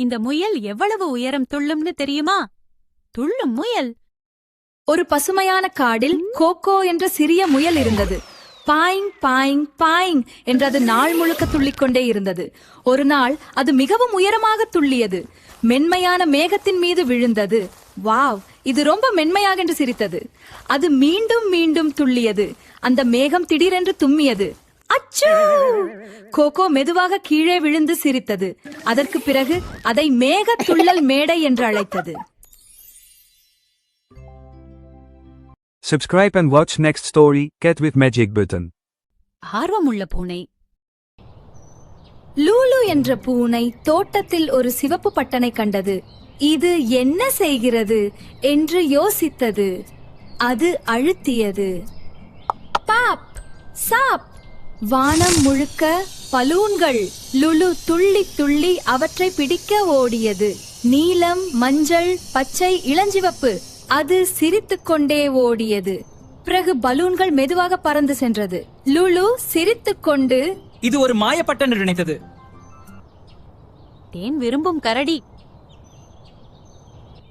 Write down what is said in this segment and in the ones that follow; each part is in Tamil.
இந்த முயல் எவ்வளவு உயரம் துள்ளும்னு தெரியுமா? துள்ளும் முயல். ஒரு பசுமையான காடில் கோகோ என்ற சிறிய முயல் இருந்தது. பாயிங் பாயிங் பாயிங் என்றது நாள் முழுக்க துள்ளிக்கொண்டே இருந்தது. ஒரு நாள் அது மிகவும் உயரமாக துள்ளியது. மென்மையான மேகத்தின் மீது விழுந்தது. வாவ், இது ரொம்ப மென்மையாக என்று சிரித்தது. அது மீண்டும் மீண்டும் துள்ளியது. அந்த மேகம் திடீரென்று தும்மியது. அச்சோ! கோகோ மெதுவாக கீழே விழுந்து சிரித்தது. அதற்கு பிறகு அதை மேக துள்ளல் மேடை என்று அழைத்தது. Subscribe and watch next story, Cat with Magic Button. ஆர்வமுள்ள பூனை. லூலு என்ற பூனை தோட்டத்தில் ஒரு சிவப்பு பட்டனை கண்டது. இது என்ன செய்கிறது என்று யோசித்தது. அது அழுத்தியது. பாப் சாப். வானம் முழுக்க பலூன்கள். லுலு துள்ளி துள்ளி அவற்றை பிடிக்க ஓடியது. நீலம், மஞ்சள், பச்சை, இளஞ்சிவப்பு. அது சிரித்துக்கொண்டே ஓடியது. பிறகு பலூன்கள் மெதுவாக பறந்து சென்றது. லுலு சிரித்துக்கொண்டு, இது ஒரு மாயப்பட்டன் நினைத்தது. தேன் விரும்பும் கரடி.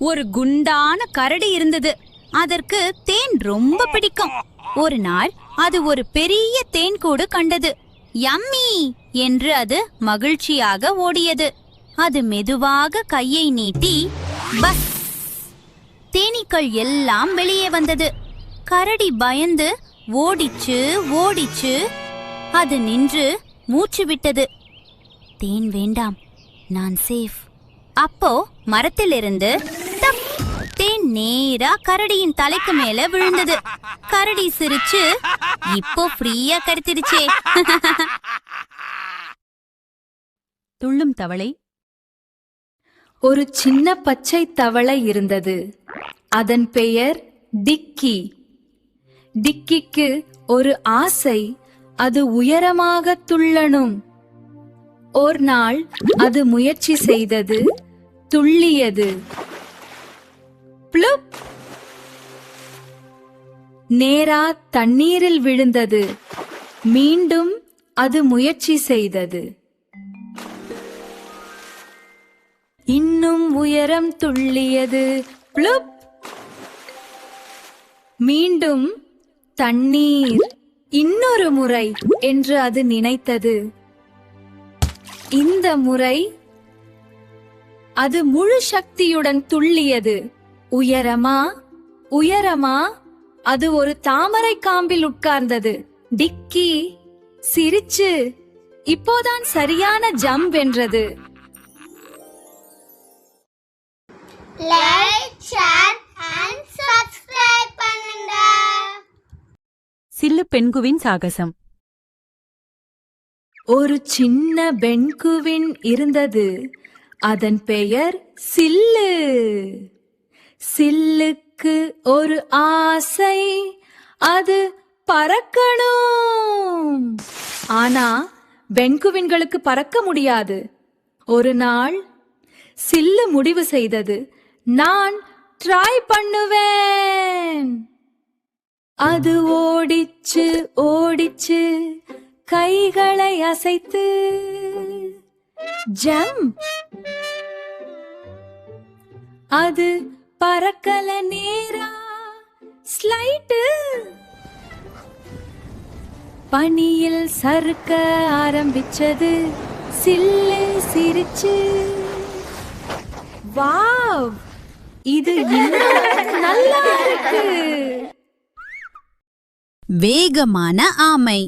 ஒரு குண்டான கரடி இருந்தது. அதற்கு தேன் ரொம்ப பிடிக்கும். ஒரு நாள் அது ஒரு பெரிய தேன்கூடு கண்டது. யம்மி என்று அது மகிழ்ச்சியாக ஓடியது. அது மெதுவாக கையை நீட்டி பஸ். தேனீக்கள் எல்லாம் வெளியே வந்தது. கரடி பயந்து ஓடிச்சு ஓடிச்சு. அது நின்று மூச்சு விட்டது. தேன் வேண்டாம், நான் சேஃப். அப்போ மரத்திலிருந்து டப், தேன் நேரா கரடியின் தலைக்கு மேல விழுந்தது. கரடி சிரிச்சு, இப்போ ஃப்ரீயா கிடைச்சிருச்சே. துள்ளும் தவளை. ஒரு சின்ன பச்சை தவளை இருந்தது. அதன் பெயர் டிக்கி. டிக்கிக்கு ஒரு ஆசை. அது உயரமாக துள்ளணும். ஒரு நாள் அது முயற்சி செய்தது. துள்ளியது. ப்ளுப். நேரா தண்ணீரில் விழுந்தது. மீண்டும் அது முயற்சி செய்தது. இன்னும் உயரம் துள்ளியது. ப்ளுப். மீண்டும் தண்ணீர். இன்னொரு முறை என்று அது நினைத்தது. இந்த முறை அது முழு சக்தியுடன் துள்ளியது. உயரமா உயரமா. அது ஒரு தாமரை காம்பில் உட்கார்ந்தது. டிக்கி சிரிச்சு, இப்போதான் சரியான ஜம்ப் என்றது. லைக், ஷேர் and subscribe பண்ணுங்க. சில்லு பெண்குவின் சாகசம். ஒரு சின்ன பெண்குவின் இருந்தது. அதன் பெயர் சில்லு. சில்லுக்கு ஒரு ஆசை. அது பறக்கணும். ஆனா பெண்குவின்களுக்கு பறக்க முடியாது. ஒரு நாள் சில்லு முடிவு செய்தது, நான் ட்ரை பண்ணுவேன். அது ஓடிச்சு ஓடிச்சு, கைகளை அசைத்து ஜம்ப். அது பறக்கல, நேரா ஸ்லைடு. பனியில் சறுக்க ஆரம்பிச்சது. சில்லு சிரிச்சு, வாவ், இது இன்னும் நல்லா இருக்கு. வேகமான ஆமை.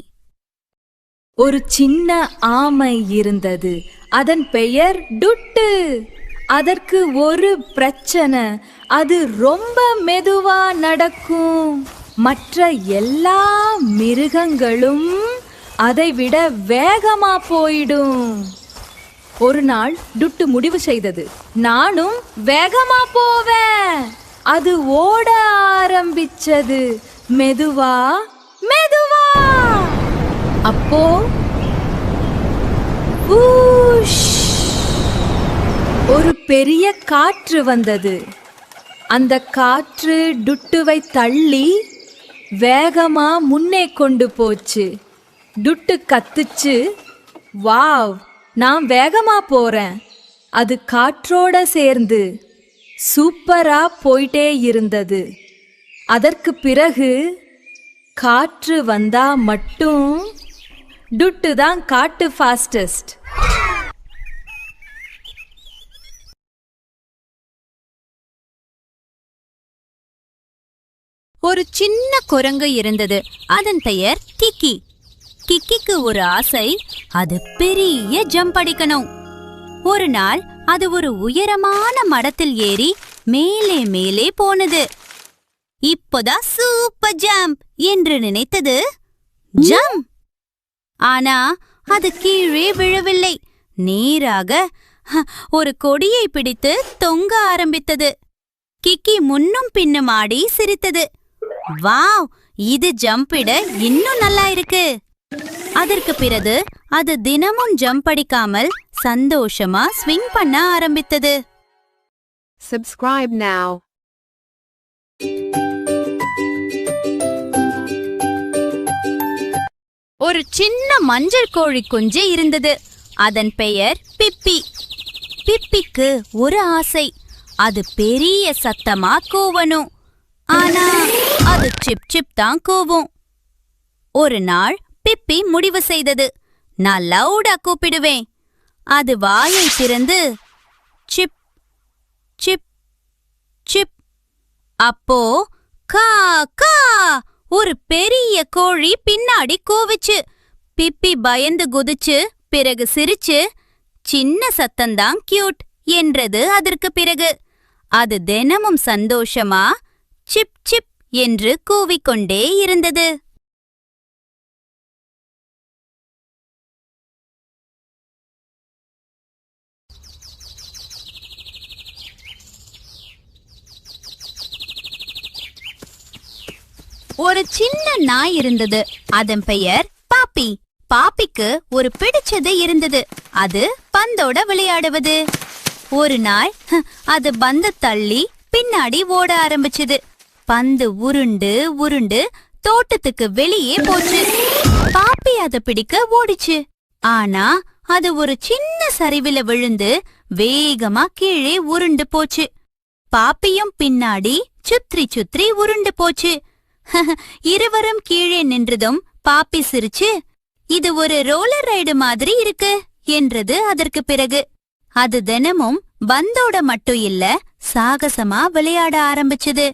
ஒரு சின்ன ஆமை இருந்தது. அதன் பெயர் டுட்டு. அதற்கு ஒரு பிரச்சனை, அது ரொம்ப மெதுவா நடக்கும். மற்ற எல்லா மிருகங்களும் அதை விட வேகமா போயிடும். ஒரு நாள் டுட்டு முடிவு செய்தது, நானும் வேகமா போவேன். அது ஓட ஆரம்பிச்சது. மெதுவா மெதுவா. அப்போ ஊஷ், ஒரு பெரிய காற்று வந்தது. அந்த காற்று டுட்டுவை தள்ளி வேகமா முன்னே கொண்டு போச்சு. டுட்டு கத்துச்சு, வாவ், நான் வேகமா போறேன். அது காற்றோட சேர்ந்து சூப்பரா போயிட்டே இருந்தது. அதற்கு பிறகு காற்று வந்தா மட்டும் டுட்டு தான் காட்டு ஃபாஸ்டஸ்ட். ஒரு சின்ன குரங்கு இருந்தது. அதன் பெயர் கிக்கி. கிக்கிக்கு ஒரு ஆசை, அது பெரிய ஜம்ப் அடிக்கணும். ஒரு நாள் அது ஒரு உயரமான மரத்தில் ஏறி மேலே மேலே போனது. இப்போதான் சூப்பர் ஜம்ப் என்று நினைத்தது. ஜம்ப்! ஆனா அது கீழே விழவில்லை. நேராக ஒரு கொடியை பிடித்து தொங்க ஆரம்பித்தது. கிக்கி முன்னும் பின்னும் ஆடி சிரித்தது. வாவ், இது ஜம்பிட இன்னும் நல்லா இருக்கு. அதற்கு பிறகு அது தினமும் ஜம்ப் அடிக்காமல் சந்தோஷமா ஸ்விங் பண்ண ஆரம்பித்தது. Subscribe now. ஒரு சின்ன மஞ்சள் கோழி குஞ்சு இருந்தது. அதன் பெயர் பிப்பி. பிப்பிக்கு ஒரு ஆசை, அது பெரிய சத்தமா கூவணும். ஆனா அது சிப் சிப் தான் கூவும். ஒரு நாள் பிப்பி முடிவு செய்தது, நான் லவுடா கூப்பிடுவேன். அது வாயை திறந்து சிப் சிப் சிப். அப்போ கா கா ஒரு பெரிய கோழி பின்னாடி கூவிச்சு. பிப்பி பயந்து குதிச்சு பிறகு சிரிச்சு, சின்ன சத்தந்தான் கியூட் என்றது. அதற்கு பிறகு அது தினமும் சந்தோஷமா சிப் சிப் என்று கூவிக்கொண்டே இருந்தது. ஒரு சின்ன நாய் இருந்தது. அதன் பெயர் பாப்பி. பாப்பிக்கு ஒரு பிடிச்சது இருந்தது, அது பந்தோட விளையாடுவது. ஒரு நாள் அது பந்த தள்ளி பின்னாடி ஓட ஆரம்பிச்சது. பந்து உருண்டு உருண்டு தோட்டத்துக்கு வெளியே போச்சு. பாப்பி அதை பிடிக்க ஓடிச்சு. ஆனா அது ஒரு சின்ன சரிவில விழுந்து வேகமா கீழே உருண்டு போச்சு. பாப்பியும் பின்னாடி சுற்றி சுற்றி உருண்டு போச்சு. இருவரும் கீழே நின்றதும் பாப்பி சிரிச்சு, இது ஒரு ரோலர் ரைடு மாதிரி இருக்கு என்றது. அதற்கு பிறகு அது தினமும் பந்தோட மட்டும் இல்ல, சாகசமா விளையாட ஆரம்பிச்சது.